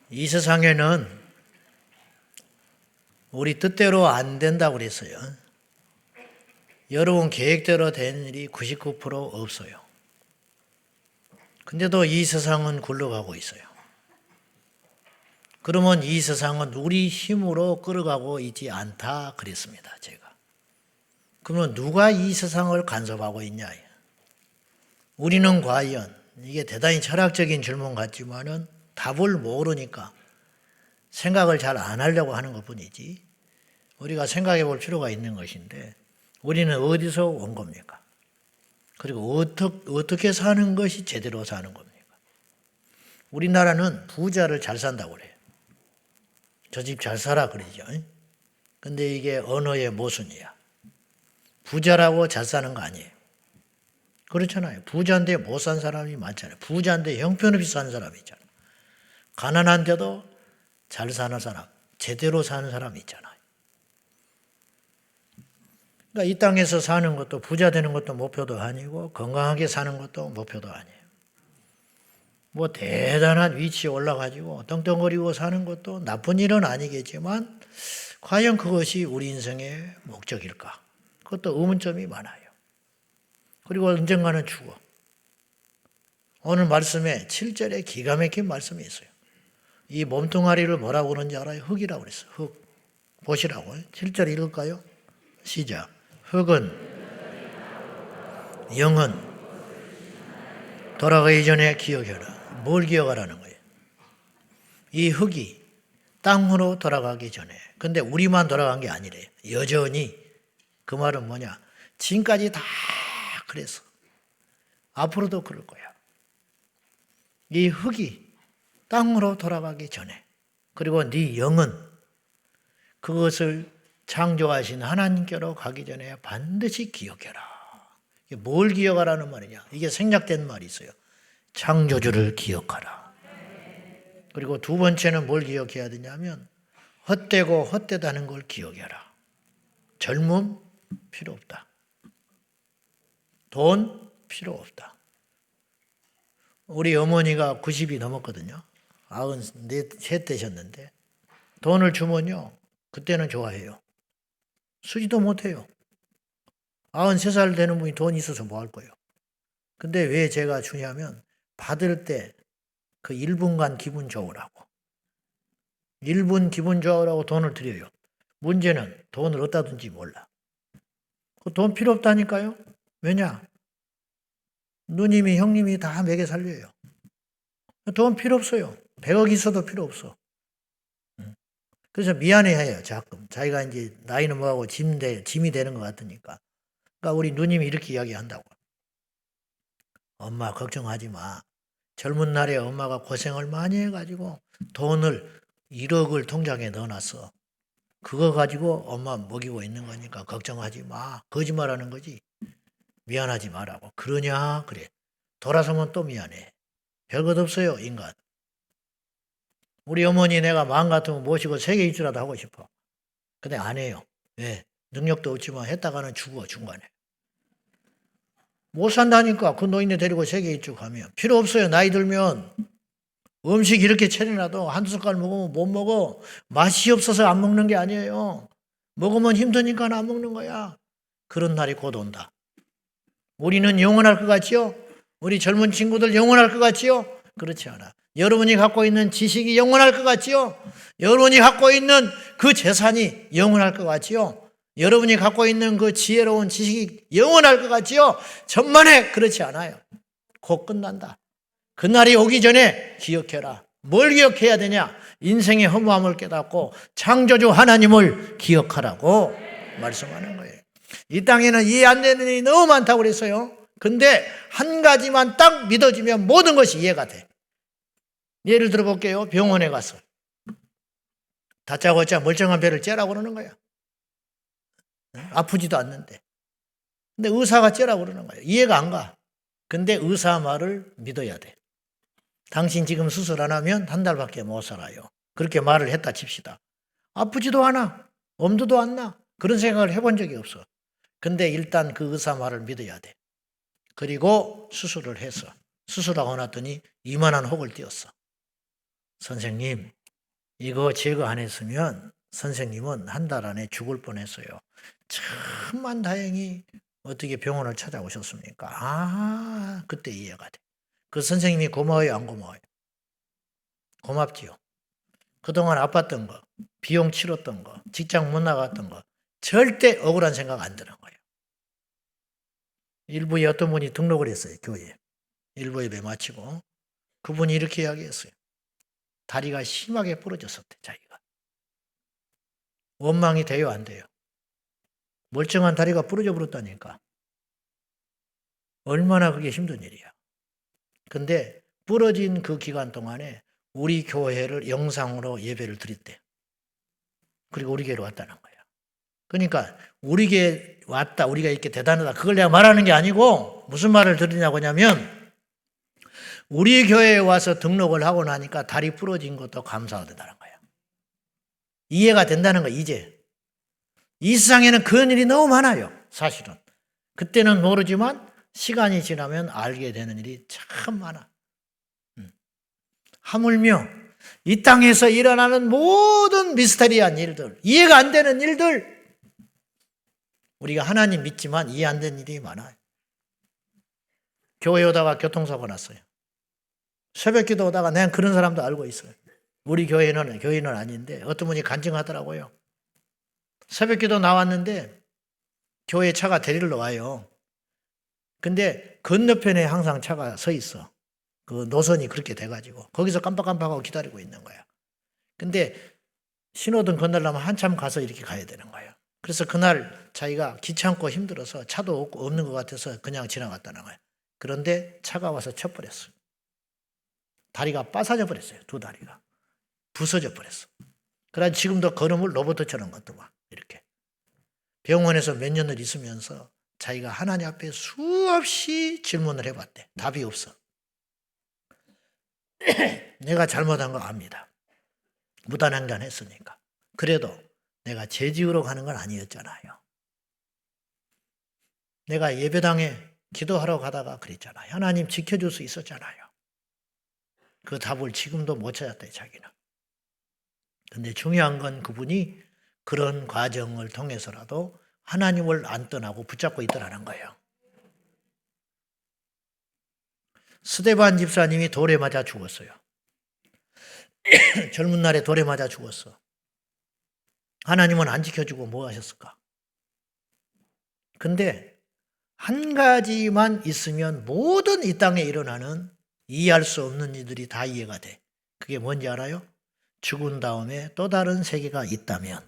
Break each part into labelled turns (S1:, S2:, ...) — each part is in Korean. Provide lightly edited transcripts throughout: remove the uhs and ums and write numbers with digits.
S1: 이 세상에는 우리 뜻대로 안 된다고 그랬어요. 여러분 계획대로 된 일이 99% 없어요. 근데도 이 세상은 굴러가고 있어요. 그러면 이 세상은 우리 힘으로 끌어가고 있지 않다 그랬습니다, 제가. 그러면 누가 이 세상을 간섭하고 있냐? 우리는 과연, 이게 대단히 철학적인 질문 같지만은 답을 모르니까 생각을 잘 안 하려고 하는 것 뿐이지, 우리가 생각해 볼 필요가 있는 것인데, 우리는 어디서 온 겁니까? 그리고 어떻게 사는 것이 제대로 사는 겁니까? 우리나라는 부자를 잘 산다고 그래요. 저 집 잘 살아 그러죠. 근데 이게 언어의 모순이야. 부자라고 잘 사는 거 아니에요. 그렇잖아요. 부자인데 못 산 사람이 많잖아요. 부자인데 형편없이 사는 사람이 있잖아요. 가난한데도 잘 사는 사람, 제대로 사는 사람이 있잖아요. 그러니까 이 땅에서 사는 것도, 부자 되는 것도 목표도 아니고 건강하게 사는 것도 목표도 아니에요. 뭐 대단한 위치에 올라가지고 떵떵거리고 사는 것도 나쁜 일은 아니겠지만 과연 그것이 우리 인생의 목적일까? 그것도 의문점이 많아요. 그리고 언젠가는 죽어. 오늘 말씀에 7절에 기가 막힌 말씀이 있어요. 이 몸뚱아리를 뭐라고 그러는지 알아요? 흙이라고 그랬어요. 흙. 보시라고. 7절 읽을까요? 시작. 흙은, 영은 돌아가기 전에 기억해라. 뭘 기억하라는 거예요? 이 흙이 땅으로 돌아가기 전에. 근데 우리만 돌아간 게 아니래요. 여전히. 그 말은 뭐냐? 지금까지 다 그랬어. 앞으로도 그럴 거야. 이 흙이 땅으로 돌아가기 전에, 그리고 네 영은 그것을 창조하신 하나님께로 가기 전에 반드시 기억해라. 이게 뭘 기억하라는 말이냐? 이게 생략된 말이 있어요. 창조주를 기억하라. 그리고 두 번째는 뭘 기억해야 되냐면 헛되고 헛되다는 걸 기억해라. 젊음 필요 없다. 돈 필요 없다. 우리 어머니가 90이 넘었거든요. 93 되셨는데 돈을 주면요, 그때는 좋아해요. 쓰지도 못해요. 93살 되는 분이 돈 있어서 뭐 할 거예요. 근데 왜 제가 주냐면 받을 때 그 1분간 기분 좋으라고. 1분 기분 좋으라고 돈을 드려요. 문제는 돈을 어디다 둔지 몰라. 그 돈 필요 없다니까요. 왜냐? 누님이 형님이 다 먹여 살려요. 돈 필요 없어요. 100억 있어도 필요 없어. 그래서 미안해해요. 가끔. 자기가 이제 나이는 뭐하고 짐이 되는 것 같으니까. 그러니까 우리 누님이 이렇게 이야기한다고. 엄마 걱정하지 마. 젊은 날에 엄마가 고생을 많이 해가지고 돈을 1억을 통장에 넣어놨어. 그거 가지고 엄마 먹이고 있는 거니까 걱정하지 마. 거짓말하는 거지. 미안하지 말라고. 그러냐? 그래. 돌아서면 또 미안해. 별것 없어요, 인간. 우리 어머니 내가 마음 같으면 모시고 세계 일주라도 하고 싶어. 근데 안 해요. 왜? 능력도 없지만 했다가는 죽어, 중간에. 못 산다니까. 그 노인네 데리고 세계 일주 가면. 필요 없어요. 나이 들면. 음식 이렇게 차려놔도 한두 숟갈 먹으면 못 먹어. 맛이 없어서 안 먹는 게 아니에요. 먹으면 힘드니까 안 먹는 거야. 그런 날이 곧 온다. 우리는 영원할 것 같지요? 우리 젊은 친구들 영원할 것 같지요? 그렇지 않아. 여러분이 갖고 있는 지식이 영원할 것 같지요? 여러분이 갖고 있는 그 재산이 영원할 것 같지요? 여러분이 갖고 있는 그 지혜로운 지식이 영원할 것 같지요? 천만에 그렇지 않아요. 곧 끝난다. 그날이 오기 전에 기억해라. 뭘 기억해야 되냐? 인생의 허무함을 깨닫고 창조주 하나님을 기억하라고 말씀하는 거예요. 이 땅에는 이해 안 되는 일이 너무 많다고 그랬어요. 근데 한 가지만 딱 믿어지면 모든 것이 이해가 돼. 예를 들어 볼게요. 병원에 가서 다짜고짜 멀쩡한 배를 째라고 그러는 거야. 아프지도 않는데. 근데 의사가 째라고 그러는 거야. 이해가 안 가. 근데 의사 말을 믿어야 돼. 당신 지금 수술 안 하면 한 달밖에 못 살아요. 그렇게 말을 했다 칩시다. 아프지도 않아. 엄두도 안 나. 그런 생각을 해본 적이 없어. 근데 일단 그 의사 말을 믿어야 돼. 그리고 수술을 해서 수술하고 났더니 이만한 혹을 띄었어. 선생님, 이거 제거 안 했으면 선생님은 한 달 안에 죽을 뻔했어요. 천만 다행히 어떻게 병원을 찾아오셨습니까? 아, 그때 이해가 돼. 그 선생님이 고마워요, 안 고마워요? 고맙지요. 그동안 아팠던 거, 비용 치렀던 거, 직장 못 나갔던 거 절대 억울한 생각 안 드는 거예요. 일부에 어떤 분이 등록을 했어요, 교회에. 일부 예배 마치고. 그분이 이렇게 이야기했어요. 다리가 심하게 부러졌었대, 자기가. 원망이 돼요, 안 돼요? 멀쩡한 다리가 부러져 버렸다니까. 얼마나 그게 힘든 일이야. 근데 부러진 그 기간 동안에 우리 교회를 영상으로 예배를 드렸대. 그리고 우리 교회로 왔다는 거야. 그러니까 우리 교회 왔다, 우리가 이렇게 대단하다, 그걸 내가 말하는 게 아니고 무슨 말을 드리냐고 하냐면 우리 교회에 와서 등록을 하고 나니까 다리 부러진 것도 감사하다는 거야. 이해가 된다는 거야, 이제. 이 세상에는 그런 일이 너무 많아요, 사실은. 그때는 모르지만 시간이 지나면 알게 되는 일이 참 많아. 하물며 이 땅에서 일어나는 모든 미스터리한 일들, 이해가 안 되는 일들, 우리가 하나님 믿지만 이해 안 되는 일이 많아요. 교회 오다가 교통사고 났어요. 새벽기도 오다가 난 그런 사람도 알고 있어요. 우리 교회는 아닌데 어떤 분이 간증하더라고요. 새벽기도 나왔는데 교회 차가 데리러 와요. 근데 건너편에 항상 차가 서 있어. 그 노선이 그렇게 돼가지고 거기서 깜빡깜빡하고 기다리고 있는 거야. 근데 신호등 건너려면 한참 가서 이렇게 가야 되는 거예요. 그래서 그날 자기가 귀찮고 힘들어서 차도 없는 것 같아서 그냥 지나갔다는 거예요. 그런데 차가 와서 쳐버렸어요. 다리가 빠사져 버렸어요. 두 다리가. 부서져 버렸어. 그래서 지금도 걸음을 로봇처럼 걷더만 이렇게. 병원에서 몇 년을 있으면서 자기가 하나님 앞에 수없이 질문을 해봤대. 답이 없어. 내가 잘못한 거 압니다. 무단횡단했으니까. 그래도 내가 죄 지으러 가는 건 아니었잖아요. 내가 예배당에 기도하러 가다가 그랬잖아요. 하나님 지켜줄 수 있었잖아요. 그 답을 지금도 못 찾았대, 자기는. 근데 중요한 건 그분이 그런 과정을 통해서라도 하나님을 안 떠나고 붙잡고 있더라는 거예요. 스데반 집사님이 돌에 맞아 죽었어요. 젊은 날에 돌에 맞아 죽었어. 하나님은 안 지켜주고 뭐 하셨을까? 근데 한 가지만 있으면 모든 이 땅에 일어나는 이해할 수 없는 일들이 다 이해가 돼. 그게 뭔지 알아요? 죽은 다음에 또 다른 세계가 있다면,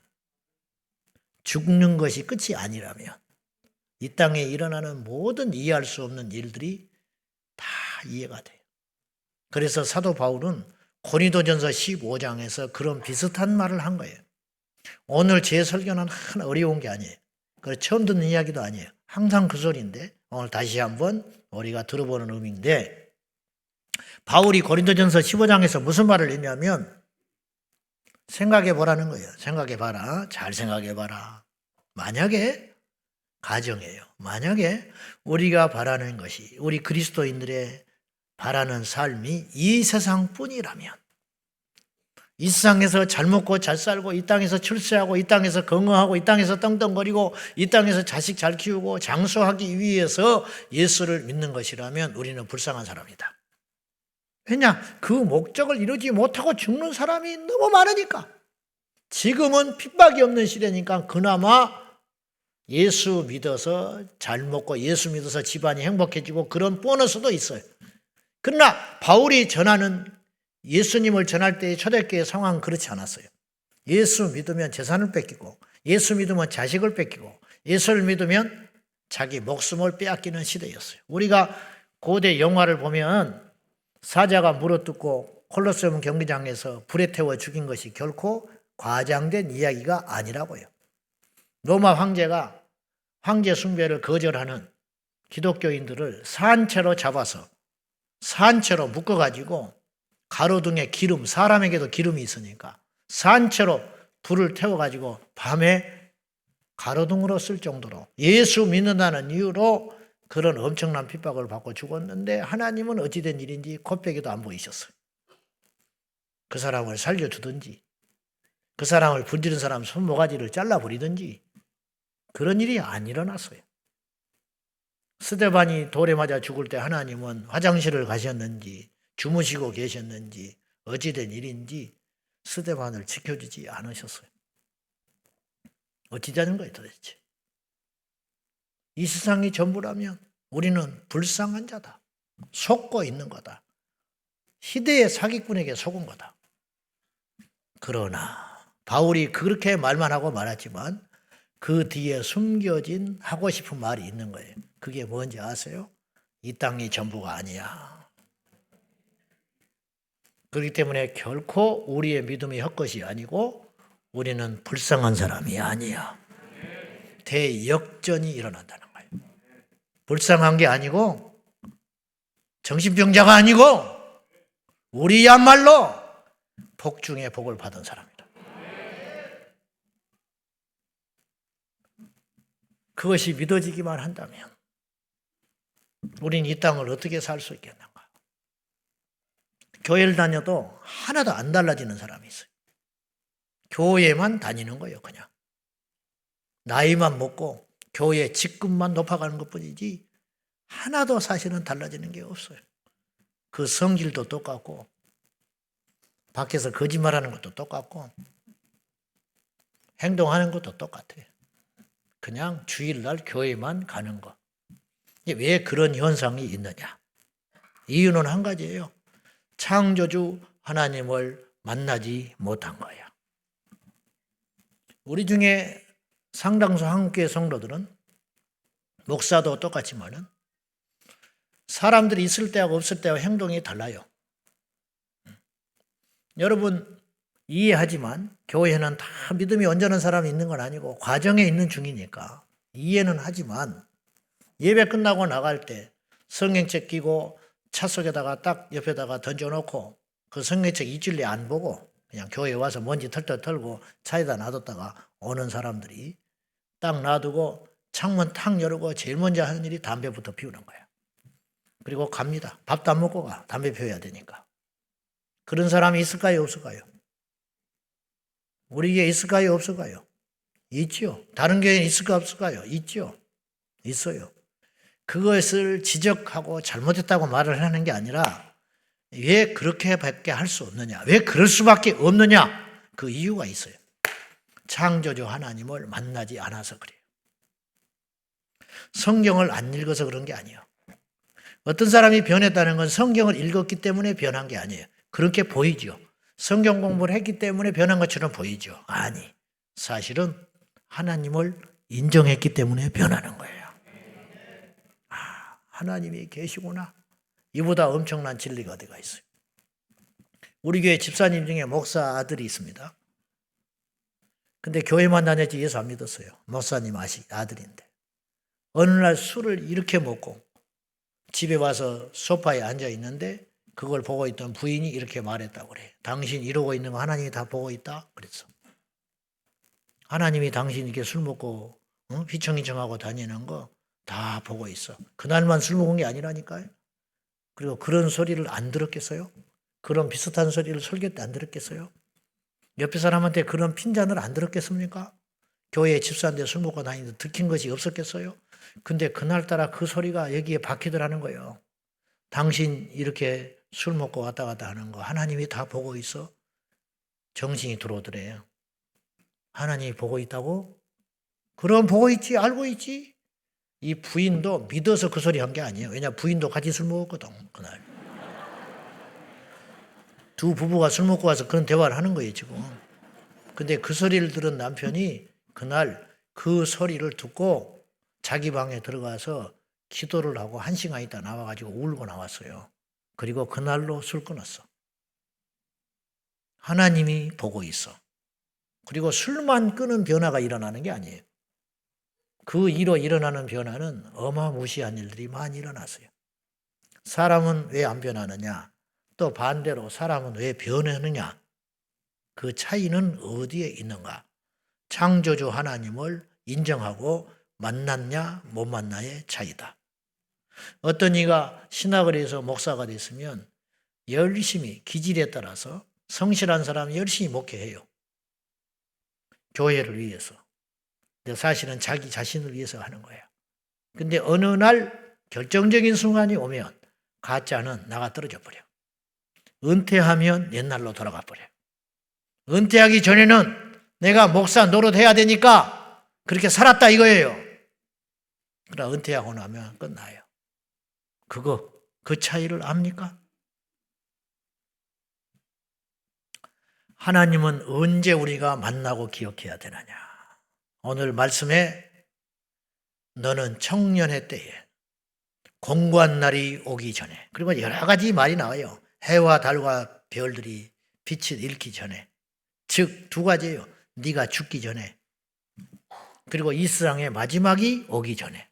S1: 죽는 것이 끝이 아니라면 이 땅에 일어나는 모든 이해할 수 없는 일들이 다 이해가 돼요. 그래서 사도 바울은 고린도전서 15장에서 그런 비슷한 말을 한 거예요. 오늘 제 설교는 하나 어려운 게 아니에요. 그래서 처음 듣는 이야기도 아니에요. 항상 그 소리인데 오늘 다시 한번 우리가 들어보는 의미인데, 바울이 고린도전서 15장에서 무슨 말을 했냐면 생각해 보라는 거예요. 생각해 봐라. 잘 생각해 봐라. 만약에 가정이에요. 만약에 우리가 바라는 것이, 우리 그리스도인들의 바라는 삶이 이 세상뿐이라면, 이 세상에서 잘 먹고 잘 살고, 이 땅에서 출세하고, 이 땅에서 건강하고, 이 땅에서 떵떵거리고, 이 땅에서 자식 잘 키우고 장수하기 위해서 예수를 믿는 것이라면 우리는 불쌍한 사람이다. 왜냐? 그 목적을 이루지 못하고 죽는 사람이 너무 많으니까. 지금은 핍박이 없는 시대니까 그나마 예수 믿어서 잘 먹고 예수 믿어서 집안이 행복해지고 그런 보너스도 있어요. 그러나 바울이 전하는, 예수님을 전할 때의 초대교회 상황은 그렇지 않았어요. 예수 믿으면 재산을 뺏기고, 예수 믿으면 자식을 뺏기고, 예수를 믿으면 자기 목숨을 빼앗기는 시대였어요. 우리가 고대 영화를 보면 사자가 물어뜯고 콜로세움 경기장에서 불에 태워 죽인 것이 결코 과장된 이야기가 아니라고요. 로마 황제가 황제 숭배를 거절하는 기독교인들을 산채로 잡아서 산채로 묶어가지고 가로등에 기름, 사람에게도 기름이 있으니까 산채로 불을 태워가지고 밤에 가로등으로 쓸 정도로 예수 믿는다는 이유로 그런 엄청난 핍박을 받고 죽었는데, 하나님은 어찌된 일인지 코빼기도 안 보이셨어요. 그 사람을 살려주든지 그 사람을 불지른 사람 손모가지를 잘라버리든지 그런 일이 안 일어났어요. 스데반이 돌에 맞아 죽을 때 하나님은 화장실을 가셨는지 주무시고 계셨는지 어찌된 일인지 스데반을 지켜주지 않으셨어요. 어찌되는 거예요 도대체. 이 세상이 전부라면 우리는 불쌍한 자다. 속고 있는 거다. 시대의 사기꾼에게 속은 거다. 그러나 바울이 그렇게 말만 하고 말았지만 그 뒤에 숨겨진 하고 싶은 말이 있는 거예요. 그게 뭔지 아세요? 이 땅이 전부가 아니야. 그렇기 때문에 결코 우리의 믿음이 헛것이 아니고 우리는 불쌍한 사람이 아니야. 대역전이 일어난다는 거예요. 불쌍한 게 아니고 정신병자가 아니고 우리야말로 복 중에 복을 받은 사람이다. 그것이 믿어지기만 한다면 우린 이 땅을 어떻게 살 수 있겠는가? 교회를 다녀도 하나도 안 달라지는 사람이 있어요. 교회만 다니는 거예요, 그냥. 나이만 먹고 교회 직급만 높아가는 것뿐이지 하나도 사실은 달라지는 게 없어요. 그 성질도 똑같고 밖에서 거짓말하는 것도 똑같고 행동하는 것도 똑같아요. 그냥 주일날 교회만 가는 거. 왜 그런 현상이 있느냐? 이유는 한 가지예요. 창조주 하나님을 만나지 못한 거예요. 우리 중에 상당수 한국교회 성도들은 목사도 똑같지만은 사람들이 있을 때하고 없을 때하고 행동이 달라요. 여러분 이해하지만 교회는 다 믿음이 온전한 사람이 있는 건 아니고 과정에 있는 중이니까 이해는 하지만 예배 끝나고 나갈 때 성경책 끼고 차 속에다가 딱 옆에다가 던져놓고 그 성경책 이줄리 안 보고 그냥 교회에 와서 먼지 털털 털고 차에다 놔뒀다가 오는 사람들이 딱 놔두고 창문 탁 열고 제일 먼저 하는 일이 담배부터 피우는 거예요. 그리고 갑니다. 밥도 안 먹고 가. 담배 피워야 되니까. 그런 사람이 있을까요? 없을까요? 우리 교회에 있을까요? 없을까요? 있죠. 다른 교회에 있을까 없을까요? 있죠. 있어요. 그것을 지적하고 잘못했다고 말을 하는 게 아니라 왜 그렇게밖에 할 수 없느냐? 왜 그럴 수밖에 없느냐? 그 이유가 있어요. 창조주 하나님을 만나지 않아서 그래요. 성경을 안 읽어서 그런 게 아니에요. 어떤 사람이 변했다는 건 성경을 읽었기 때문에 변한 게 아니에요. 그렇게 보이죠. 성경 공부를 했기 때문에 변한 것처럼 보이죠. 아니, 사실은 하나님을 인정했기 때문에 변하는 거예요. 아, 하나님이 계시구나. 이보다 엄청난 진리가 어디가 있어요. 우리 교회 집사님 중에 목사 아들이 있습니다. 근데 교회만 다녔지 예수 안 믿었어요. 목사님 아들인데. 어느 날 술을 이렇게 먹고 집에 와서 소파에 앉아 있는데 그걸 보고 있던 부인이 이렇게 말했다고 그래. 당신 이러고 있는 거 하나님이 다 보고 있다? 그랬어. 하나님이 당신 이렇게 술 먹고 휘청휘청하고 다니는 거 다 보고 있어. 그날만 술 먹은 게 아니라니까요. 그리고 그런 소리를 안 들었겠어요? 그런 비슷한 소리를 설교 때 안 들었겠어요? 옆에 사람한테 그런 핀잔을 안 들었겠습니까? 교회 집사인데 술 먹고 다니는데 들킨 것이 없었겠어요? 근데 그날따라 그 소리가 여기에 박히더라는 거예요. 당신 이렇게 술 먹고 왔다 갔다 하는 거 하나님이 다 보고 있어? 정신이 들어오더래요. 하나님이 보고 있다고? 그럼 보고 있지, 알고 있지? 이 부인도 믿어서 그 소리 한 게 아니에요. 왜냐 부인도 같이 술 먹었거든 그날. 두 부부가 술 먹고 와서 그런 대화를 하는 거예요 지금. 근데 그 소리를 들은 남편이 그날 그 소리를 듣고 자기 방에 들어가서 기도를 하고 1시간 있다 나와가지고 울고 나왔어요. 그리고 그날로 술 끊었어. 하나님이 보고 있어. 그리고 술만 끊은 변화가 일어나는 게 아니에요. 그 이로 일어나는 변화는 어마무시한 일들이 많이 일어났어요. 사람은 왜 안 변하느냐? 또 반대로 사람은 왜 변하느냐? 그 차이는 어디에 있는가? 창조주 하나님을 인정하고 만났냐 못 만나의 차이다. 어떤 이가 신학을 해서 목사가 됐으면 열심히 기질에 따라서 성실한 사람이 열심히 목회해요. 교회를 위해서. 근데 사실은 자기 자신을 위해서 하는 거예요. 근데 어느 날 결정적인 순간이 오면 가짜는 나가 떨어져 버려. 은퇴하면 옛날로 돌아가 버려. 은퇴하기 전에는 내가 목사 노릇해야 되니까 그렇게 살았다 이거예요. 그러나 은퇴하고 나면 끝나요. 그 차이를 압니까? 하나님은 언제 우리가 만나고 기억해야 되느냐? 오늘 말씀에 너는 청년의 때에 공고한 날이 오기 전에, 그리고 여러 가지 말이 나와요. 해와 달과 별들이 빛을 잃기 전에, 즉 두 가지예요. 네가 죽기 전에, 그리고 이 세상의 마지막이 오기 전에.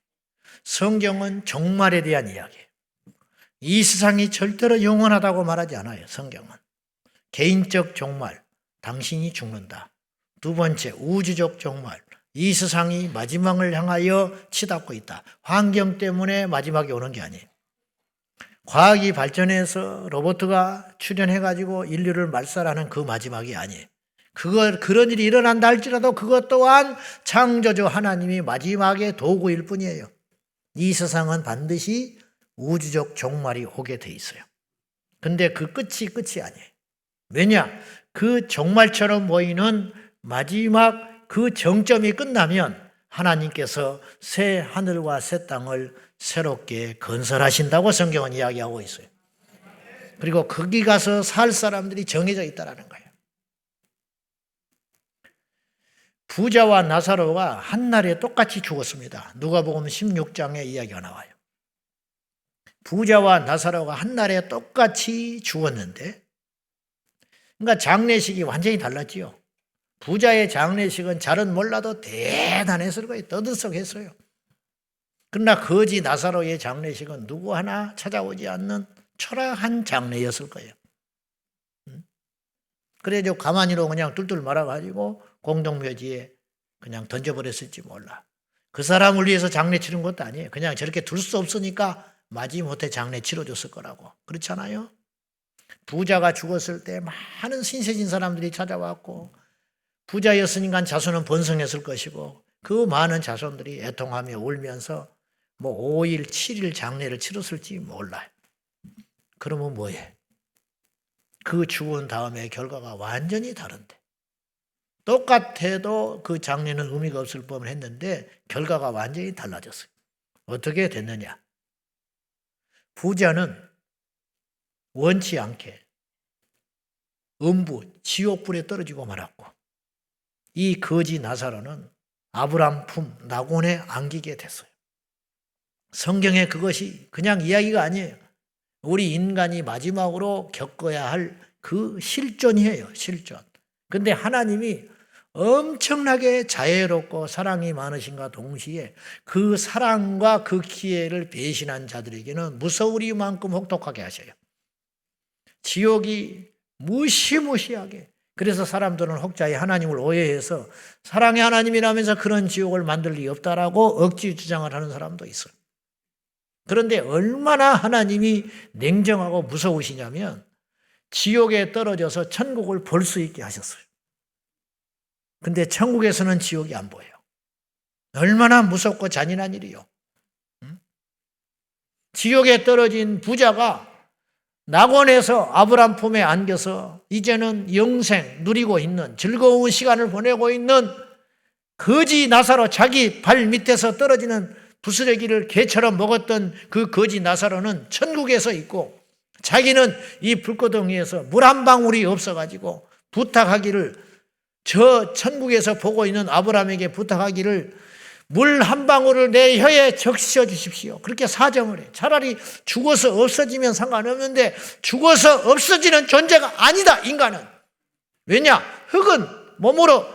S1: 성경은 종말에 대한 이야기예요. 이 세상이 절대로 영원하다고 말하지 않아요. 성경은 개인적 종말, 당신이 죽는다. 두 번째, 우주적 종말, 이 세상이 마지막을 향하여 치닫고 있다. 환경 때문에 마지막이 오는 게 아니에요. 과학이 발전해서 로봇가 출현해가지고 인류를 말살하는 그 마지막이 아니에요. 그런 일이 일어난다 할지라도 그것 또한 창조주 하나님이 마지막의 도구일 뿐이에요. 이 세상은 반드시 우주적 종말이 오게 돼 있어요. 근데 그 끝이 아니에요. 왜냐? 그 종말처럼 보이는 마지막 그 정점이 끝나면 하나님께서 새 하늘과 새 땅을 새롭게 건설하신다고 성경은 이야기하고 있어요. 그리고 거기 가서 살 사람들이 정해져 있다는 거예요. 부자와 나사로가 한날에 똑같이 죽었습니다. 누가복음 16장에 이야기가 나와요. 부자와 나사로가 한날에 똑같이 죽었는데, 그러니까 장례식이 완전히 달랐지요. 부자의 장례식은 잘은 몰라도 대단했을 거예요. 떠들썩했어요. 그러나 거지 나사로의 장례식은 누구 하나 찾아오지 않는 초라한 장례였을 거예요. 그래서 가만히로 그냥 뚫뚫 말아가지고 공동묘지에 그냥 던져버렸을지 몰라. 그 사람을 위해서 장례 치른 것도 아니에요. 그냥 저렇게 둘 수 없으니까 마지못해 장례 치러줬을 거라고. 그렇잖아요. 부자가 죽었을 때 많은 신세진 사람들이 찾아왔고, 부자였으니까 자손은 번성했을 것이고, 그 많은 자손들이 애통하며 울면서 5일, 7일 장례를 치렀을지 몰라요. 그러면 뭐해? 그 죽은 다음에 결과가 완전히 다른데, 똑같아도 그 장례는 의미가 없을 뻔 했는데 결과가 완전히 달라졌어요. 어떻게 됐느냐? 부자는 원치 않게 음부, 지옥불에 떨어지고 말았고, 이 거지 나사로는 아브람 품 낙원에 안기게 됐어요. 성경에 그것이 그냥 이야기가 아니에요. 우리 인간이 마지막으로 겪어야 할 그 실존이에요. 실존. 근데 하나님이 엄청나게 자애롭고 사랑이 많으신가 동시에 그 사랑과 그 기회를 배신한 자들에게는 무서우리만큼 혹독하게 하셔요. 지옥이 무시무시하게. 그래서 사람들은 혹자의 하나님을 오해해서 사랑의 하나님이라면서 그런 지옥을 만들 리 없다라고 억지 주장을 하는 사람도 있어요. 그런데 얼마나 하나님이 냉정하고 무서우시냐면 지옥에 떨어져서 천국을 볼 수 있게 하셨어요. 근데 천국에서는 지옥이 안 보여요. 얼마나 무섭고 잔인한 일이요. 지옥에 떨어진 부자가 낙원에서 아브람 품에 안겨서 이제는 영생 누리고 있는, 즐거운 시간을 보내고 있는 거지 나사로, 자기 발 밑에서 떨어지는 부스러기를 개처럼 먹었던 그 거지 나사로는 천국에서 있고, 자기는 이 불구덩이에서 물 한 방울이 없어가지고 부탁하기를, 저 천국에서 보고 있는 아브라함에게 부탁하기를 물 한 방울을 내 혀에 적셔 주십시오. 그렇게 사정을 해. 차라리 죽어서 없어지면 상관없는데 죽어서 없어지는 존재가 아니다, 인간은. 왜냐? 흙은 몸으로,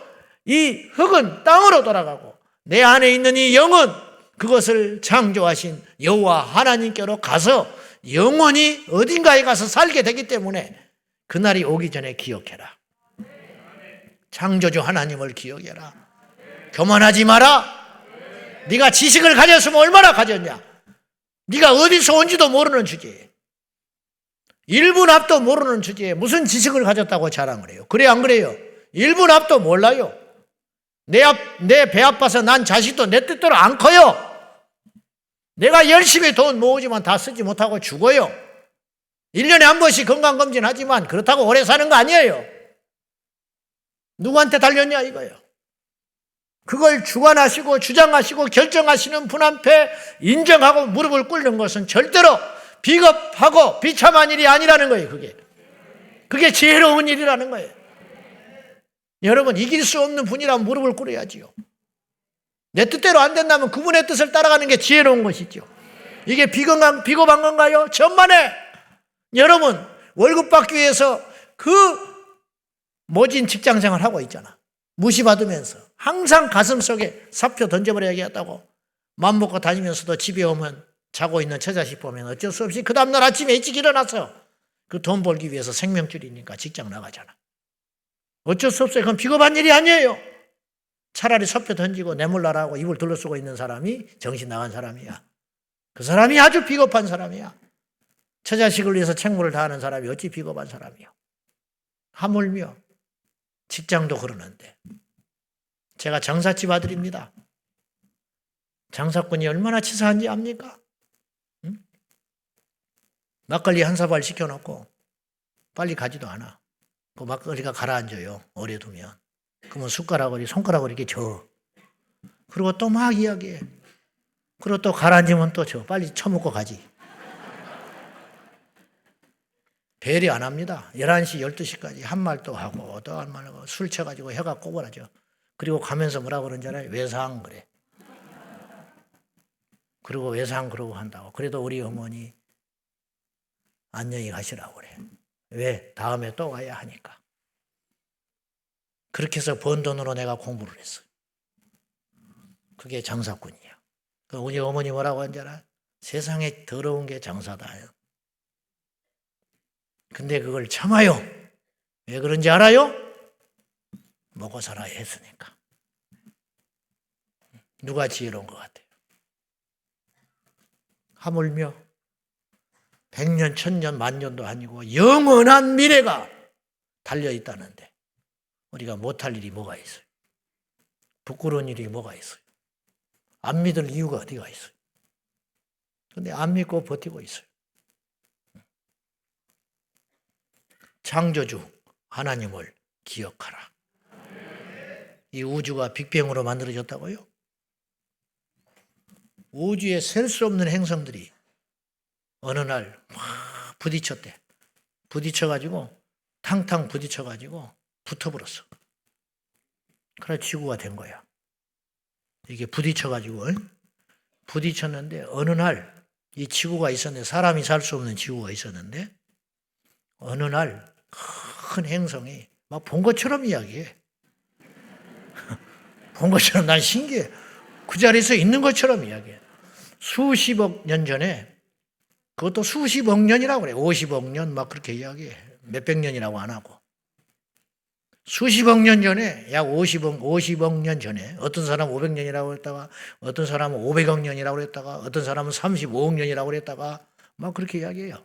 S1: 이 흙은 땅으로 돌아가고 내 안에 있는 이 영은 그것을 창조하신 여호와 하나님께로 가서 영원히 어딘가에 가서 살게 되기 때문에 그날이 오기 전에 기억해라. 창조주 하나님을 기억해라. 교만하지 마라. 네가 지식을 가졌으면 얼마나 가졌냐. 네가 어디서 온지도 모르는 주제에, 1분 앞도 모르는 주제에 무슨 지식을 가졌다고 자랑을 해요. 그래 안 그래요? 1분 앞도 몰라요. 내 배 아파서 난 자식도 내 뜻대로 안 커요. 내가 열심히 돈 모으지만 다 쓰지 못하고 죽어요. 1년에 한 번씩 건강검진 하지만 그렇다고 오래 사는 거 아니에요. 누구한테 달렸냐 이거예요. 그걸 주관하시고 주장하시고 결정하시는 분 앞에 인정하고 무릎을 꿇는 것은 절대로 비겁하고 비참한 일이 아니라는 거예요. 그게 지혜로운 일이라는 거예요. 여러분, 이길 수 없는 분이라면 무릎을 꿇어야지요. 내 뜻대로 안 된다면 그분의 뜻을 따라가는 게 지혜로운 것이죠. 이게 비겁한 건가요? 천만에. 여러분, 월급 받기 위해서 그 모진 직장생활 하고 있잖아. 무시받으면서 항상 가슴속에 사표 던져버려야겠다고 맘 먹고 다니면서도 집에 오면 자고 있는 처자식 보면 어쩔 수 없이 그 다음날 아침에 일찍 일어나서 그 돈 벌기 위해서 생명줄이니까 직장 나가잖아. 어쩔 수 없어요. 그건 비겁한 일이 아니에요. 차라리 사표 던지고 뇌물나라고 입을 둘러쓰고 있는 사람이 정신 나간 사람이야. 그 사람이 아주 비겁한 사람이야. 처자식을 위해서 책무를 다하는 사람이 어찌 비겁한 사람이야. 하물며 직장도 그러는데. 제가 장사집 아들입니다. 장사꾼이 얼마나 치사한지 압니까? 응? 막걸리 한 사발 시켜놓고 빨리 가지도 않아. 그 막걸리가 가라앉아요. 오래 두면. 그러면 손가락으로 이렇게 저. 그리고 또 막 이야기해. 그리고 또 가라앉으면 또 저. 빨리 처먹고 가지. 배려 안 합니다. 11시, 12시까지 한 말 또 하고 또 한 말 하고 술 쳐가지고 혀가 꼬부라져. 그리고 가면서 뭐라 그러는지 알아요? 외상 그래. 그리고 외상 그러고 한다고. 그래도 우리 어머니 안녕히 가시라고 그래. 왜? 다음에 또 와야 하니까. 그렇게 해서 번 돈으로 내가 공부를 했어요. 그게 장사꾼이야. 우리 어머니 뭐라고 하는지 알아요? 세상에 더러운 게 장사다요. 근데 그걸 참아요. 왜 그런지 알아요? 먹고 살아야 했으니까. 누가 지혜로운 것 같아요? 하물며 100년, 1000년, 만년도 아니고 영원한 미래가 달려있다는데 우리가 못할 일이 뭐가 있어요? 부끄러운 일이 뭐가 있어요? 안 믿을 이유가 어디가 있어요? 근데 안 믿고 버티고 있어요. 창조주 하나님을 기억하라. 이 우주가 빅뱅으로 만들어졌다고요? 우주에 셀 수 없는 행성들이 어느 날 막 부딪혔대. 부딪혀가지고 탕탕 부딪혀가지고 붙어버렸어. 그래 지구가 된 거야. 이게 부딪혀가지고 부딪혔는데 어느 날 이 지구가 있었는데 사람이 살 수 없는 지구가 있었는데 어느 날 큰 행성이 막 본 것처럼 이야기해. 본 것처럼 난 신기해. 그 자리에서 있는 것처럼 이야기해. 수십억 년 전에 그것도 수십억 년이라고 그래. 50억 년 막 그렇게 이야기해. 몇백 년이라고 안 하고. 수십억 년 전에 약 50억 년 전에 어떤 사람은 500년이라고 했다가 어떤 사람은 500억 년이라고 했다가 어떤 사람은 35억 년이라고 했다가 막 그렇게 이야기해요.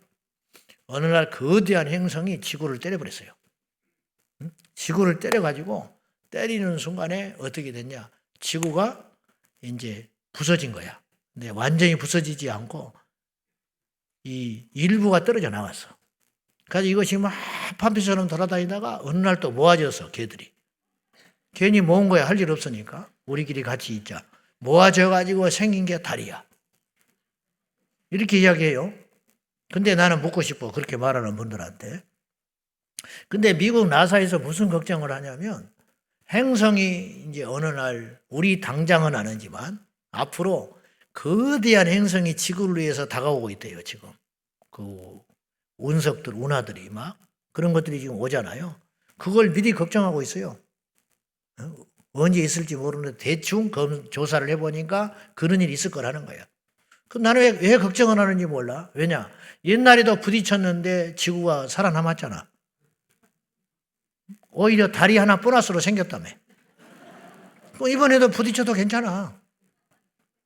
S1: 어느 날 거대한 행성이 지구를 때려버렸어요. 지구를 때려가지고 때리는 순간에 어떻게 됐냐. 지구가 이제 부서진 거야. 근데 완전히 부서지지 않고 이 일부가 떨어져 나왔어. 그래서 이것이 막 판피처럼 돌아다니다가 어느 날 또 모아져서 개들이. 괜히 모은 거야. 할 일 없으니까. 우리끼리 같이 있자. 모아져가지고 생긴 게 달이야. 이렇게 이야기해요. 근데 나는 묻고 싶어. 그렇게 말하는 분들한테. 근데 미국 나사에서 무슨 걱정을 하냐면 행성이 이제 어느 날 우리 당장은 아니지만 앞으로 거대한 행성이 지구를 위해서 다가오고 있대요. 지금. 그 운석들, 운하들이 막 그런 것들이 지금 오잖아요. 그걸 미리 걱정하고 있어요. 언제 있을지 모르는데 대충 조사를 해보니까 그런 일이 있을 거라는 거야. 그럼 나는 왜 걱정을 하는지 몰라. 왜냐? 옛날에도 부딪혔는데 지구가 살아남았잖아. 오히려 달이 하나 보너스로 생겼다며. 이번에도 부딪혀도 괜찮아.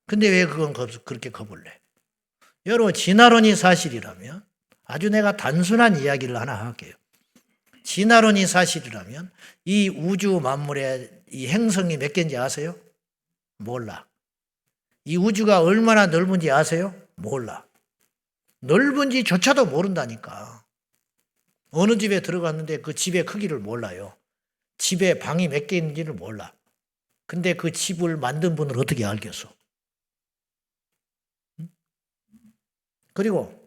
S1: 근데 왜 그건 그렇게 겁을 내? 여러분, 진화론이 사실이라면 아주 내가 단순한 이야기를 하나 할게요. 진화론이 사실이라면 이 우주 만물의 이 행성이 몇 개인지 아세요? 몰라. 이 우주가 얼마나 넓은지 아세요? 몰라. 넓은지조차도 모른다니까. 어느 집에 들어갔는데 그 집의 크기를 몰라요. 집에 방이 몇 개 있는지를 몰라. 근데 그 집을 만든 분을 어떻게 알겠어? 그리고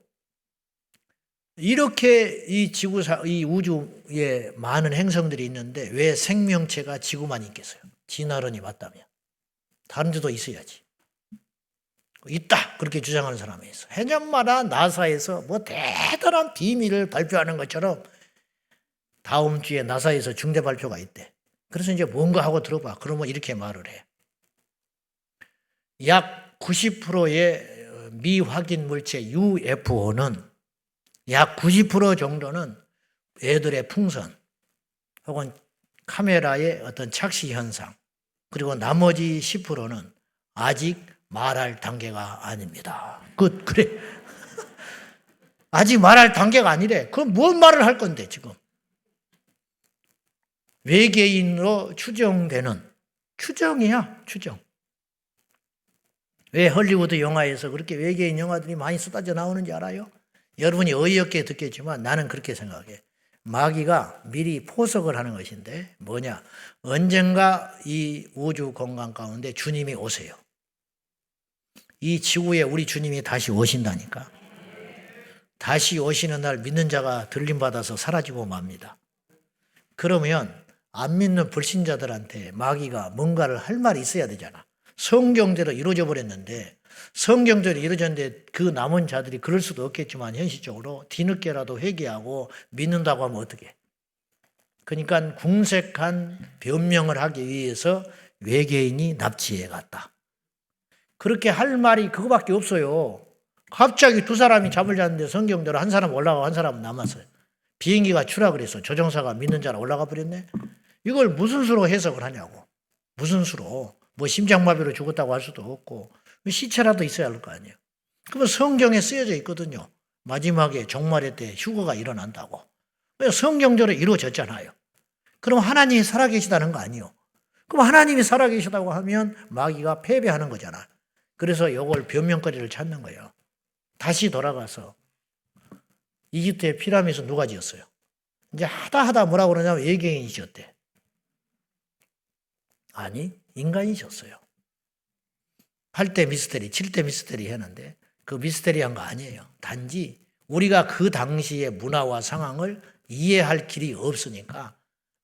S1: 이렇게 이 우주에 많은 행성들이 있는데 왜 생명체가 지구만 있겠어요? 진화론이 맞다면. 다른 데도 있어야지. 있다. 그렇게 주장하는 사람이 있어. 해년마다 나사에서 뭐 대단한 비밀을 발표하는 것처럼 다음 주에 나사에서 중대 발표가 있대. 그래서 이제 뭔가 하고 들어봐. 그러면 이렇게 말을 해. 약 90%의 미확인 물체 UFO는 약 90% 정도는 애들의 풍선 혹은 카메라의 어떤 착시 현상, 그리고 나머지 10%는 아직 말할 단계가 아닙니다. 그래. 아직 말할 단계가 아니래. 그럼 뭔 말을 할 건데, 지금. 외계인으로 추정되는, 추정이야, 추정. 왜 헐리우드 영화에서 그렇게 외계인 영화들이 많이 쏟아져 나오는지 알아요? 여러분이 어이없게 듣겠지만 나는 그렇게 생각해. 마귀가 미리 포석을 하는 것인데 뭐냐? 언젠가 이 우주 공간 가운데 주님이 오세요. 이 지구에 우리 주님이 다시 오신다니까. 다시 오시는 날 믿는 자가 들림받아서 사라지고 맙니다. 그러면 안 믿는 불신자들한테 마귀가 뭔가를 할 말이 있어야 되잖아. 성경대로 이루어져 버렸는데, 성경대로 이루어졌는데 그 남은 자들이 그럴 수도 없겠지만 현실적으로 뒤늦게라도 회개하고 믿는다고 하면 어떻게? 그러니까 궁색한 변명을 하기 위해서 외계인이 납치해 갔다. 그렇게 할 말이 그거밖에 없어요. 갑자기 두 사람이 잡을 잤는데 성경대로 한 사람 올라가고 한 사람은 남았어요. 비행기가 추락을 해서 조종사가 믿는 자라 올라가 버렸네. 이걸 무슨 수로 해석을 하냐고. 무슨 수로. 뭐 심장마비로 죽었다고 할 수도 없고 시체라도 있어야 할 거 아니에요. 그러면 성경에 쓰여져 있거든요. 마지막에 종말의 때 휴거가 일어난다고. 성경대로 이루어졌잖아요. 그럼 하나님이 살아계시다는 거 아니에요. 그럼 하나님이 살아계시다고 하면 마귀가 패배하는 거잖아. 그래서 이걸 변명거리를 찾는 거예요. 다시 돌아가서 이집트의 피라미드 누가 지었어요? 이제 하다 뭐라고 그러냐면 외계인이 지었대. 아니, 인간이 지었어요. 8대 미스테리, 7대 미스테리 했는데 그 미스테리한 거 아니에요. 단지 우리가 그 당시의 문화와 상황을 이해할 길이 없으니까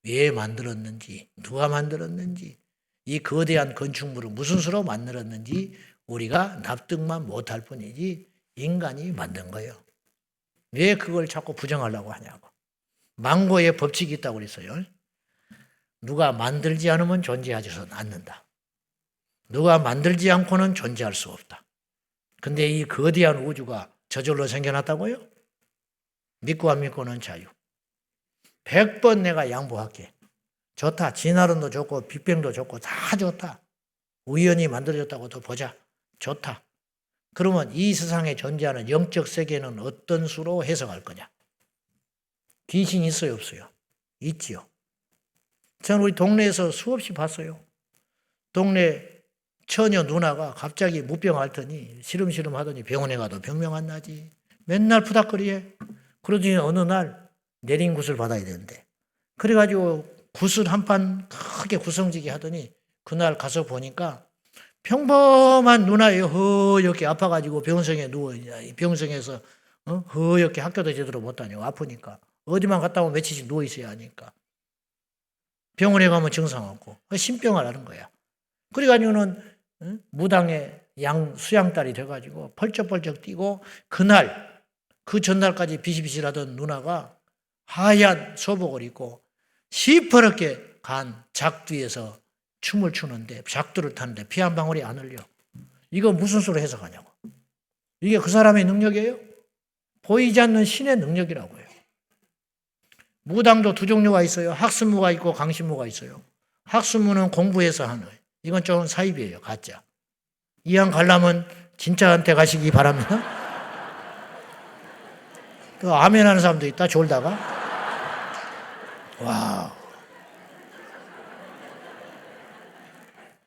S1: 왜 만들었는지, 누가 만들었는지, 이 거대한 건축물을 무슨 수로 만들었는지 우리가 납득만 못할 뿐이지 인간이 만든 거예요. 왜 그걸 자꾸 부정하려고 하냐고. 망고의 법칙이 있다고 그랬어요. 누가 만들지 않으면 존재하지는 않는다. 누가 만들지 않고는 존재할 수 없다. 근데 이 거대한 우주가 저절로 생겨났다고요? 믿고 안 믿고는 자유. 100번 내가 양보할게. 좋다. 진화론도 좋고 빅뱅도 좋고 다 좋다. 우연히 만들어졌다고도 보자. 좋다. 그러면 이 세상에 존재하는 영적 세계는 어떤 수로 해석할 거냐? 귀신이 있어요, 없어요? 있지요. 저는 우리 동네에서 수없이 봤어요. 동네 처녀 누나가 갑자기 무병 앓더니 시름시름 하더니 병원에 가도 병명 안 나지. 맨날 푸닥거리해. 그러더니 어느 날 내린 굿을 받아야 되는데. 그래가지고 굿을 한 판 크게 구성지게 하더니 그날 가서 보니까 평범한 누나예요. 허옇게 아파가지고 병성에 누워, 병성에서 허옇게 학교도 제대로 못 다녀. 아프니까. 어디만 갔다 오면 며칠씩 누워 있어야 하니까. 병원에 가면 증상 없고. 신병을 앓은 거야. 그래가지고는 무당의 수양딸이 돼가지고 펄쩍펄쩍 뛰고 그날, 그 전날까지 비실비실하던 누나가 하얀 소복을 입고 시퍼렇게 간 작두에서 춤을 추는데 작두를 타는데 피 한 방울이 안 흘려. 이거 무슨 수로 해석하냐고. 이게 그 사람의 능력이에요? 보이지 않는 신의 능력이라고 해요. 무당도 두 종류가 있어요. 학습무가 있고 강신무가 있어요. 학습무는 공부해서 하는 거예요. 이건 좀 사입이에요. 가짜. 이왕 가려면 진짜한테 가시기 바랍니다. 또 아멘 하는 사람도 있다. 졸다가. 와.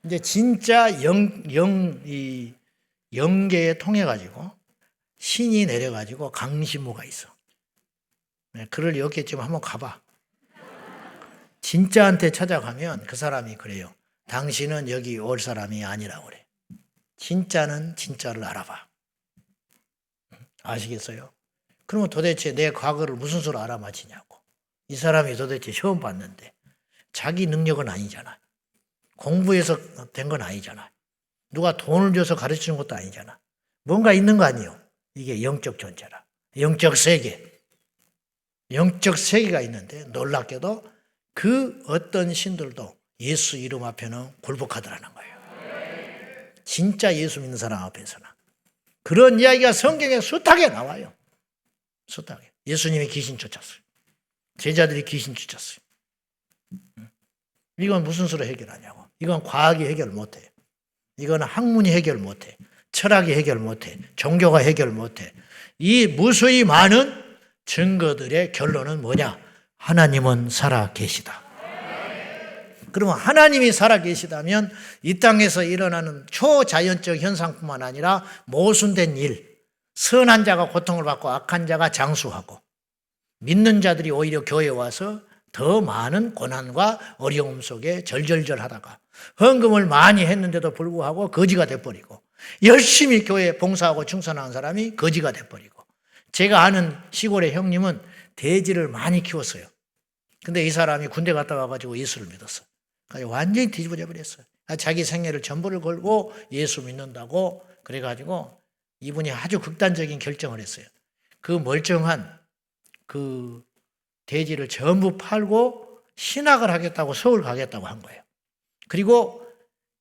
S1: 이제 진짜 이 영계에 통해 가지고 신이 내려 가지고 강신모가 있어. 그럴 였겠지만 한번 가봐. 진짜한테 찾아가면 그 사람이 그래요. 당신은 여기 올 사람이 아니라고 그래. 진짜는 진짜를 알아봐. 아시겠어요? 그러면 도대체 내 과거를 무슨 수로 알아맞히냐고. 이 사람이 도대체 처음 봤는데 자기 능력은 아니잖아. 공부해서 된 건 아니잖아. 누가 돈을 줘서 가르치는 것도 아니잖아. 뭔가 있는 거 아니에요. 이게 영적 존재라. 영적 세계. 영적 세계가 있는데 놀랍게도 그 어떤 신들도 예수 이름 앞에는 굴복하더라는 거예요. 진짜 예수 믿는 사람 앞에서는. 그런 이야기가 성경에 숱하게 나와요. 숱하게. 예수님이 귀신 쫓았어요. 제자들이 귀신 쫓았어요. 이건 무슨 수로 해결하냐고. 이건 과학이 해결 못해. 이건 학문이 해결 못해. 철학이 해결 못해. 종교가 해결 못해. 이 무수히 많은 증거들의 결론은 뭐냐? 하나님은 살아 계시다. 그러면 하나님이 살아 계시다면 이 땅에서 일어나는 초자연적 현상뿐만 아니라 모순된 일, 선한 자가 고통을 받고 악한 자가 장수하고 믿는 자들이 오히려 교회에 와서 더 많은 고난과 어려움 속에 절절절하다가 헌금을 많이 했는데도 불구하고 거지가 돼버리고 열심히 교회에 봉사하고 충성하는 사람이 거지가 돼버리고 제가 아는 시골의 형님은 돼지를 많이 키웠어요. 근데 이 사람이 군대 갔다 와가지고 예수를 믿었어. 완전히 뒤집어져 버렸어요. 자기 생애를 전부를 걸고 예수 믿는다고 그래가지고 이분이 아주 극단적인 결정을 했어요. 그 멀쩡한 그 돼지를 전부 팔고 신학을 하겠다고 서울 가겠다고 한 거예요. 그리고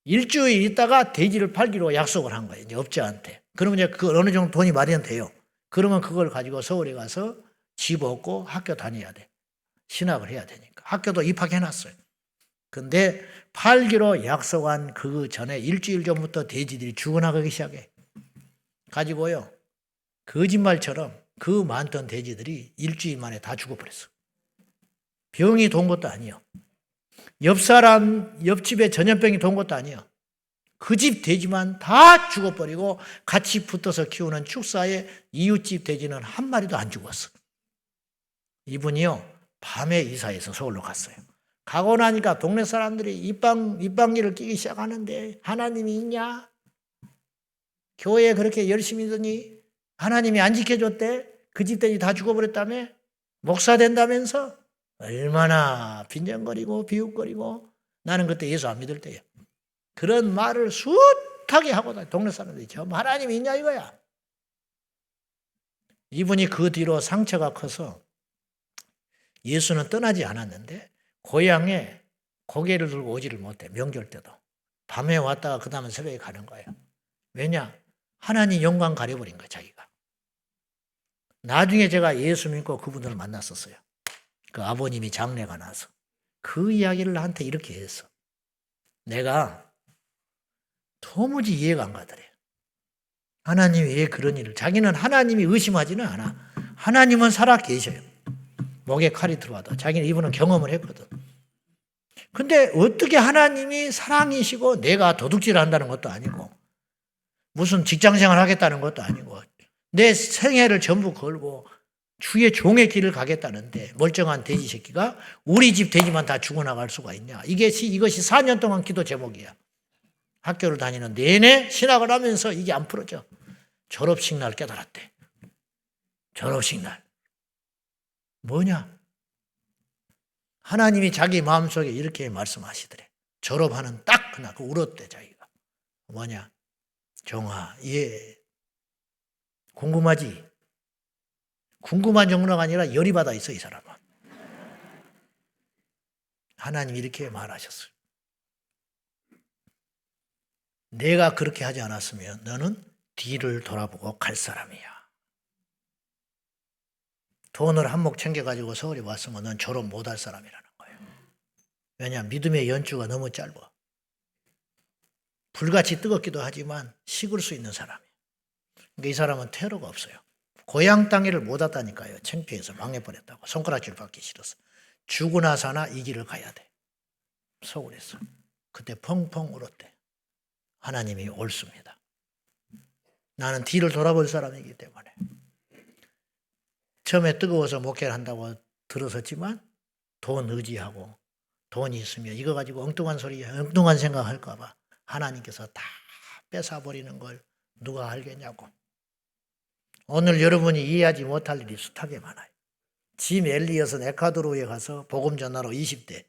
S1: 일주일 있다가 돼지를 팔기로 약속을 한 거예요. 이제 업자한테. 그러면 이제 그 어느 정도 돈이 마련돼요. 그러면 그걸 가지고 서울에 가서 집 얻고 학교 다녀야 돼. 신학을 해야 되니까. 학교도 입학해놨어요. 근데 팔기로 약속한 그 전에 일주일 전부터 돼지들이 죽어나가기 시작해. 가지고요. 거짓말처럼 그 많던 돼지들이 일주일 만에 다 죽어버렸어. 병이 돈 것도 아니에요. 옆집에 전염병이 돈 것도 아니에요. 그 집 돼지만 다 죽어버리고 같이 붙어서 키우는 축사에 이웃집 돼지는 한 마리도 안 죽었어. 이분이요. 밤에 이사해서 서울로 갔어요. 가고 나니까 동네 사람들이 입방귀를 끼기 시작하는데 하나님이 있냐? 교회에 그렇게 열심히 더니 하나님이 안 지켜줬대? 그 집 돼지 다 죽어버렸다며? 목사 된다면서? 얼마나 빈정거리고 비웃거리고 나는 그때 예수 안 믿을 때예요. 그런 말을 숱하게 하고 동네 사람들이 전부 하나님이 있냐 이거야. 이분이 그 뒤로 상처가 커서 예수는 떠나지 않았는데 고향에 고개를 들고 오지를 못해. 명절 때도. 밤에 왔다가 그 다음에 새벽에 가는 거예요. 왜냐? 하나님 영광 가려버린 거예요. 자기가. 나중에 제가 예수 믿고 그분들을 만났었어요. 그 아버님이 장례가 나서. 그 이야기를 나한테 이렇게 했어. 내가 도무지 이해가 안 가더래. 하나님이 왜 그런 일을. 자기는 하나님이 의심하지는 않아. 하나님은 살아 계셔요. 목에 칼이 들어와도. 자기는 이분은 경험을 했거든. 근데 어떻게 하나님이 사랑이시고 내가 도둑질을 한다는 것도 아니고 무슨 직장생활 하겠다는 것도 아니고 내 생애를 전부 걸고 주의 종의 길을 가겠다는데 멀쩡한 돼지 새끼가 우리 집 돼지만 다 죽어나갈 수가 있냐. 이것이 4년 동안 기도 제목이야. 학교를 다니는 내내 신학을 하면서 이게 안 풀어져. 졸업식 날 깨달았대. 졸업식 날. 뭐냐? 하나님이 자기 마음속에 이렇게 말씀하시더래. 졸업하는 딱 그날 울었대 자기가. 뭐냐? 종아, 예. 궁금하지? 궁금한 정도가 아니라 열이 받아 있어 이 사람은. 하나님이 이렇게 말하셨어요. 내가 그렇게 하지 않았으면 너는 뒤를 돌아보고 갈 사람이야. 돈을 한몫 챙겨가지고 서울에 왔으면 넌 졸업 못할 사람이라는 거예요. 왜냐? 믿음의 연주가 너무 짧아. 불같이 뜨겁기도 하지만 식을 수 있는 사람이에요. 그러니까 이 사람은 퇴로가 없어요. 고향 땅에를 못 왔다니까요. 창피해서 망해버렸다고. 손가락질 받기 싫어서. 죽으나 사나 이 길을 가야 돼. 서울에서. 그때 펑펑 울었대. 하나님이 옳습니다. 나는 뒤를 돌아볼 사람이기 때문에. 처음에 뜨거워서 목회를 한다고 들었었지만 돈 의지하고 돈이 있으면 이거 가지고 엉뚱한 소리, 엉뚱한 생각할까 봐 하나님께서 다 뺏어버리는 걸 누가 알겠냐고. 오늘 여러분이 이해하지 못할 일이 숱하게 많아요. 짐 엘리엇은 에콰도르에 가서 복음 전하러 20대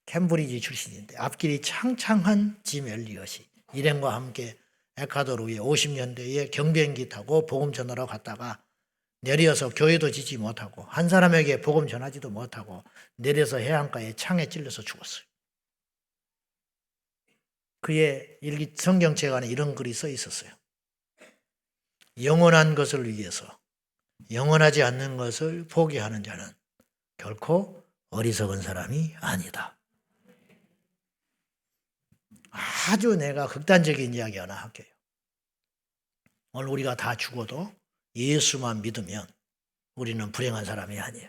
S1: 캠브리지 출신인데 앞길이 창창한 짐 엘리엇이 일행과 함께 에콰도르에 50년대에 경비행기 타고 복음 전하러 갔다가 내려서 교회도 짓지 못하고 한 사람에게 복음 전하지도 못하고 내려서 해안가에 창에 찔려서 죽었어요. 그의 일기 성경책 안에 이런 글이 써 있었어요. 영원한 것을 위해서 영원하지 않는 것을 포기하는 자는 결코 어리석은 사람이 아니다. 아주 내가 극단적인 이야기 하나 할게요. 오늘 우리가 다 죽어도 예수만 믿으면 우리는 불행한 사람이 아니에요.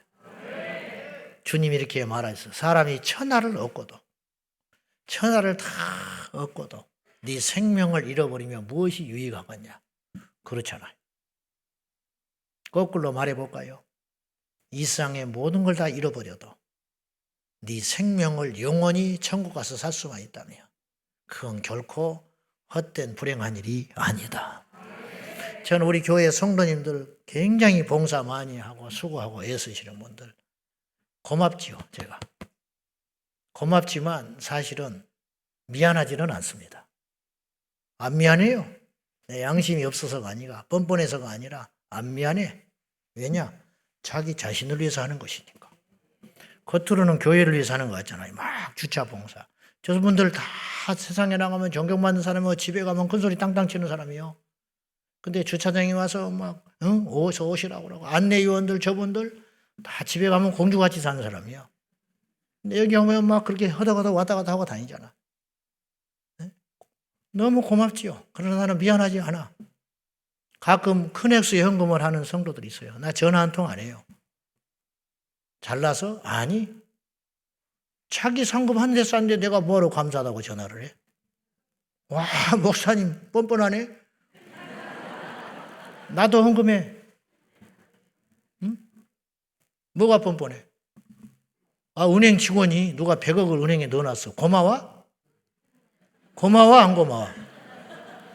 S1: 주님이 이렇게 말하셨어요. 사람이 천하를 얻고도 천하를 다 얻고도 네 생명을 잃어버리면 무엇이 유익하겠냐? 그렇잖아요. 거꾸로 말해볼까요? 이 세상의 모든 걸 다 잃어버려도 네 생명을 영원히 천국 가서 살 수만 있다면 그건 결코 헛된 불행한 일이 아니다. 저는 우리 교회 성도님들 굉장히 봉사 많이 하고 수고하고 애쓰시는 분들 고맙지요. 제가 고맙지만 사실은 미안하지는 않습니다. 안 미안해요. 내 양심이 없어서가 아니라 뻔뻔해서가 아니라 안 미안해. 왜냐? 자기 자신을 위해서 하는 것이니까. 겉으로는 교회를 위해서 하는 것 같잖아요. 막 주차 봉사. 저분들 다 세상에 나가면 존경받는 사람이고 집에 가면 큰소리 땅땅 치는 사람이요. 근데 주차장에 와서 막 어서 오시라고 그러고 안내위원들 저분들 다 집에 가면 공주같이 사는 사람이요. 근데 여기 오면 막 그렇게 허덕허덕 왔다 갔다 하고 다니잖아. 네? 너무 고맙지요. 그러나 나는 미안하지 않아. 가끔 큰 액수의 현금을 하는 성도들이 있어요. 나 전화 한 통 안 해요. 잘나서? 아니. 자기 상금 한 대 쌌는데 내가 뭐하러 감사하다고 전화를 해? 와, 목사님 뻔뻔하네. 나도 헌금해. 응? 뭐가 뻔뻔해? 아, 은행 직원이 누가 100억을 은행에 넣어놨어. 고마워? 고마워, 안 고마워?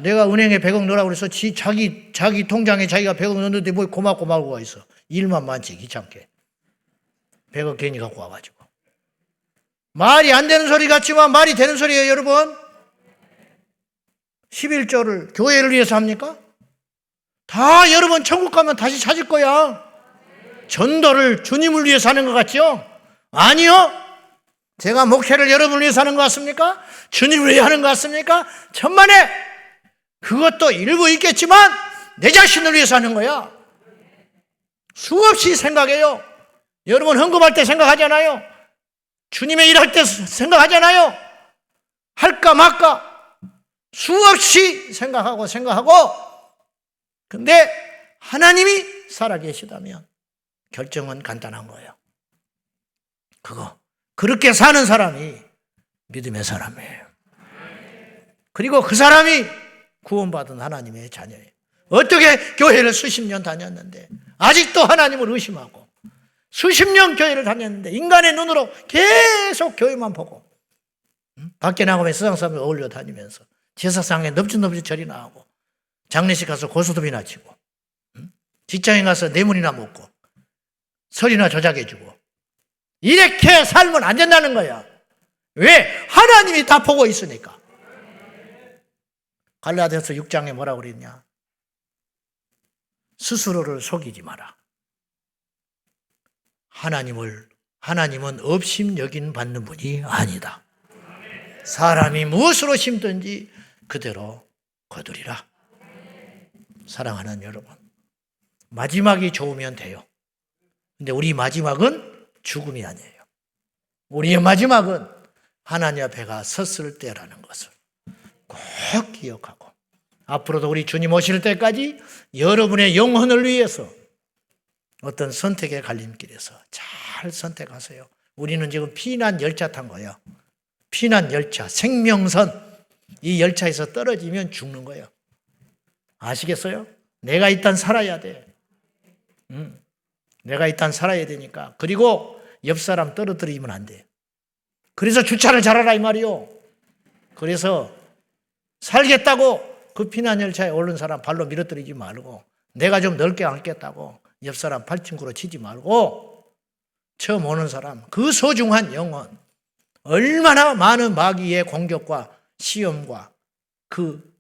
S1: 내가 은행에 100억 넣으라고 그래서 자기 통장에 자기가 100억 넣었는데 뭐 고맙고 말고가 있어. 일만 많지, 귀찮게. 100억 괜히 갖고 와가지고. 말이 안 되는 소리 같지만 말이 되는 소리예요, 여러분. 11조를 교회를 위해서 합니까? 다 여러분 천국 가면 다시 찾을 거야. 전도를 주님을 위해서 하는 것 같죠? 아니요. 제가 목회를 여러분을 위해서 하는 것 같습니까? 주님을 위해 하는 것 같습니까? 천만에 그것도 일부 있겠지만 내 자신을 위해서 하는 거야. 수없이 생각해요. 여러분 헌금할 때 생각하잖아요. 주님의 일할 때 생각하잖아요. 할까 말까 수없이 생각하고 근데 하나님이 살아계시다면 결정은 간단한 거예요. 그렇게 사는 사람이 믿음의 사람이에요. 그리고 그 사람이 구원받은 하나님의 자녀예요. 어떻게 교회를 수십 년 다녔는데 아직도 하나님을 의심하고 수십 년 교회를 다녔는데 인간의 눈으로 계속 교회만 보고 밖에 나가면 세상 사람들 어울려 다니면서 제사상에 넙죽넙죽 절이나 하고 장례식 가서 고스톱이나 치고 직장에 가서 뇌물이나 먹고 설이나 조작해주고 이렇게 살면 안 된다는 거야. 왜? 하나님이 다 보고 있으니까. 갈라디아서 6장에 뭐라고 그랬냐? 스스로를 속이지 마라. 하나님은 업심 여긴 받는 분이 아니다. 사람이 무엇으로 심든지 그대로 거두리라. 사랑하는 여러분, 마지막이 좋으면 돼요. 근데 우리 마지막은 죽음이 아니에요. 우리의 마지막은 하나님 앞에 가 섰을 때라는 것을 꼭 기억하고 앞으로도 우리 주님 오실 때까지 여러분의 영혼을 위해서 어떤 선택의 갈림길에서 잘 선택하세요. 우리는 지금 피난 열차 탄 거예요. 피난 열차, 생명선. 이 열차에서 떨어지면 죽는 거예요. 아시겠어요? 내가 일단 살아야 돼. 내가 일단 살아야 되니까. 그리고 옆 사람 떨어뜨리면 안 돼. 그래서 주차를 잘하라 이 말이요. 그래서 살겠다고 그 피난 열차에 오른 사람 발로 밀어뜨리지 말고, 내가 좀 넓게 앉겠다고 옆 사람 발친구로 치지 말고, 처음 오는 사람, 그 소중한 영혼, 얼마나 많은 마귀의 공격과 시험과 그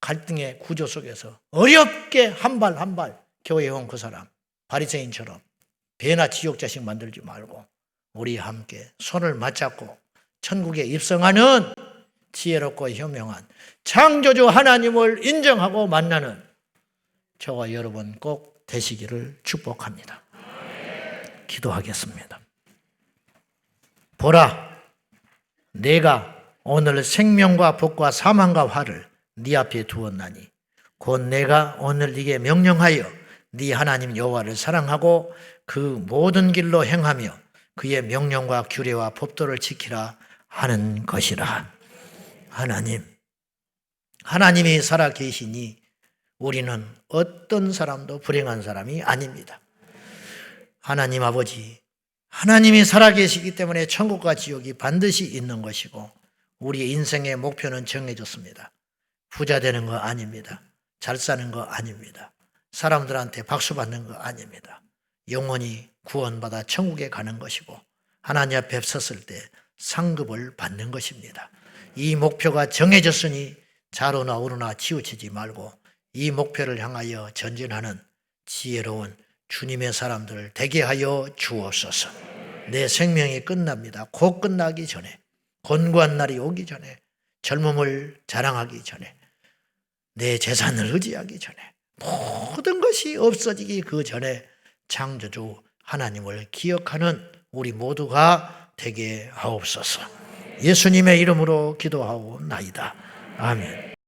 S1: 갈등의 구조 속에서 어렵게 한 발 한 발 교회에 온 그 사람, 바리새인처럼 배나 지옥 자식 만들지 말고 우리 함께 손을 맞잡고 천국에 입성하는 지혜롭고 현명한 창조주 하나님을 인정하고 만나는 저와 여러분 꼭 되시기를 축복합니다. 기도하겠습니다. 보라, 내가 오늘 생명과 복과 사망과 화를 네 앞에 두었나니 곧 내가 오늘 네게 명령하여 네 하나님 여호와를 사랑하고 그 모든 길로 행하며 그의 명령과 규례와 법도를 지키라 하는 것이라. 하나님이 살아 계시니 우리는 어떤 사람도 불행한 사람이 아닙니다. 하나님 아버지, 하나님이 살아 계시기 때문에 천국과 지옥이 반드시 있는 것이고 우리의 인생의 목표는 정해졌습니다. 부자 되는 거 아닙니다. 잘 사는 거 아닙니다. 사람들한테 박수 받는 거 아닙니다. 영원히 구원받아 천국에 가는 것이고 하나님 앞에 섰을 때 상급을 받는 것입니다. 이 목표가 정해졌으니 좌로나 우로나 치우치지 말고 이 목표를 향하여 전진하는 지혜로운 주님의 사람들 되게 하여 주옵소서. 내 생명이 끝납니다. 곧 끝나기 전에, 곤고한 날이 오기 전에, 젊음을 자랑하기 전에, 내 재산을 의지하기 전에, 모든 것이 없어지기 그 전에 창조주 하나님을 기억하는 우리 모두가 되게 하옵소서. 예수님의 이름으로 기도하옵나이다. 아멘.